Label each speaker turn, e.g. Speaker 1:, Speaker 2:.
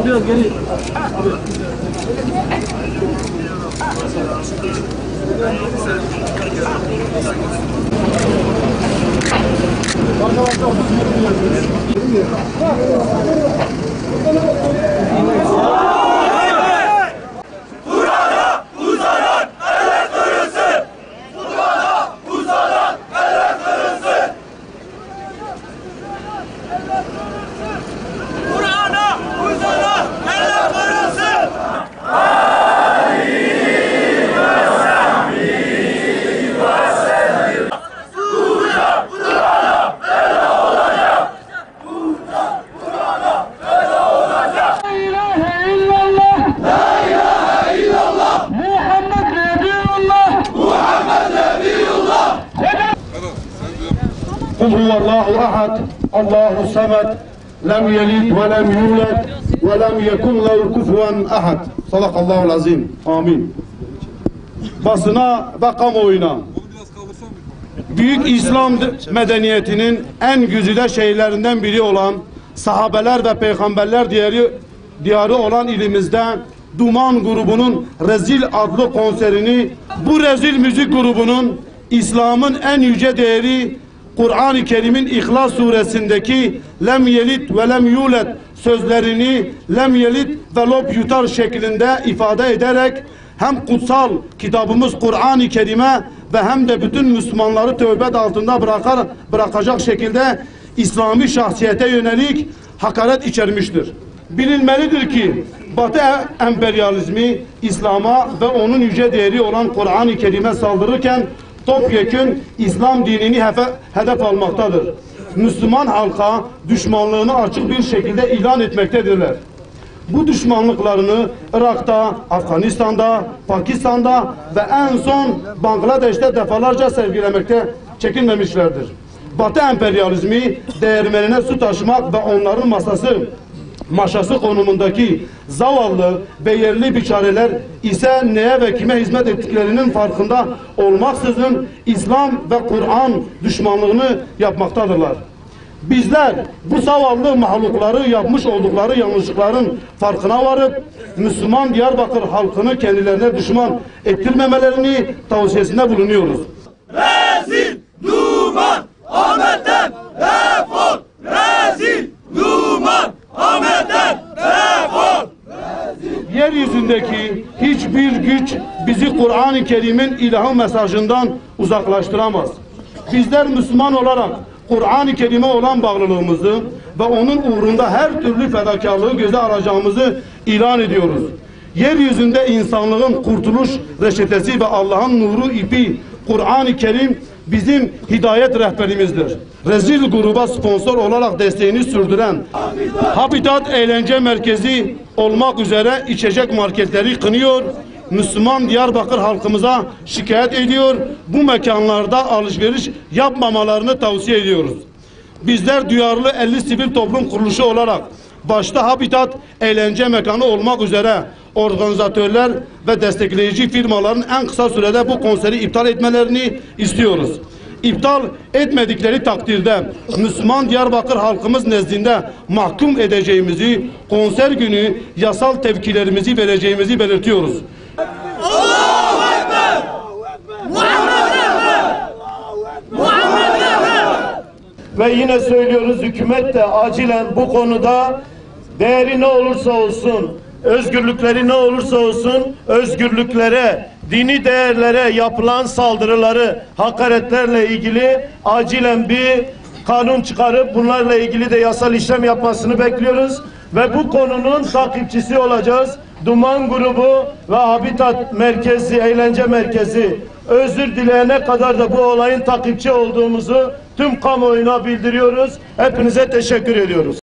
Speaker 1: Biraz geri.
Speaker 2: قل هو الله أحد الله الصمد لم يلد ولم يولد ولم يكن له كفوا أحد. Sadakallahu azim. Amin. Basına ve kamuoyuna büyük İslam medeniyetinin en güzide şeylerinden biri olan sahabeler ve peygamberler diyarı olan ilimizde Duman grubunun Rezil adlı konserini, bu rezil müzik grubunun İslam'ın en yüce değeri Kur'an-ı Kerim'in İhlas suresindeki lem yelit ve lem yulet sözlerini lem yelit ve lob yutar şeklinde ifade ederek hem kutsal kitabımız Kur'an-ı Kerim'e ve hem de bütün Müslümanları tövbe altında bırakacak şekilde İslami şahsiyete yönelik hakaret içermiştir. Bilinmelidir ki Batı emperyalizmi İslam'a ve onun yüce değeri olan Kur'an-ı Kerim'e saldırırken topyekün İslam dinini hedef almaktadır. Müslüman halka düşmanlığını açık bir şekilde ilan etmektedirler. Bu düşmanlıklarını Irak'ta, Afganistan'da, Pakistan'da ve en son Bangladeş'te defalarca sergilemekte çekinmemişlerdir. Batı emperyalizmi değirmenine su taşımak ve onların maşası konumundaki zavallı ve yerli biçareler ise neye ve kime hizmet ettiklerinin farkında olmaksızın İslam ve Kur'an düşmanlığını yapmaktadırlar. Bizler bu zavallı mahlukları yapmış oldukları yanlışlıkların farkına varıp Müslüman Diyarbakır halkını kendilerine düşman ettirmemelerini tavsiyesinde bulunuyoruz.
Speaker 3: Rezil, duman, Ahmet'ten defol! Rezil, duman, Ahmet'ten defol!
Speaker 2: Yeryüzündeki hiçbir güç bizi Kur'an-ı Kerim'in ilahı mesajından uzaklaştıramaz. Bizler Müslüman olarak Kur'an-ı Kerim'e olan bağlılığımızı ve onun uğrunda her türlü fedakarlığı göze alacağımızı ilan ediyoruz. Yeryüzünde insanlığın kurtuluş reçetesi ve Allah'ın nuru ipi Kur'an-ı Kerim bizim hidayet rehberimizdir. Rezil gruba sponsor olarak desteğini sürdüren Habitat Eğlence Merkezi olmak üzere içecek marketleri kınıyor, Müslüman Diyarbakır halkımıza şikayet ediyor, bu mekanlarda alışveriş yapmamalarını tavsiye ediyoruz. Bizler duyarlı 50 sivil toplum kuruluşu olarak başta Habitat Eğlence Mekanı olmak üzere organizatörler ve destekleyici firmaların en kısa sürede bu konseri iptal etmelerini istiyoruz. İptal etmedikleri takdirde Müslüman Diyarbakır halkımız nezdinde mahkum edeceğimizi, konser günü yasal tepkilerimizi vereceğimizi belirtiyoruz.
Speaker 3: Allahu Ekber! Muhammed Ekber! Muhammed Ekber!
Speaker 4: Ve yine söylüyoruz, hükümet de acilen bu konuda değeri ne olursa olsun, özgürlükleri ne olursa olsun, özgürlüklere, dini değerlere yapılan saldırıları, hakaretlerle ilgili acilen bir kanun çıkarıp bunlarla ilgili de yasal işlem yapmasını bekliyoruz. Ve bu konunun takipçisi olacağız. Duman grubu ve Habitat Merkezi, Eğlence Merkezi özür dileyene kadar da bu olayın takipçi olduğumuzu tüm kamuoyuna bildiriyoruz. Hepinize teşekkür ediyoruz.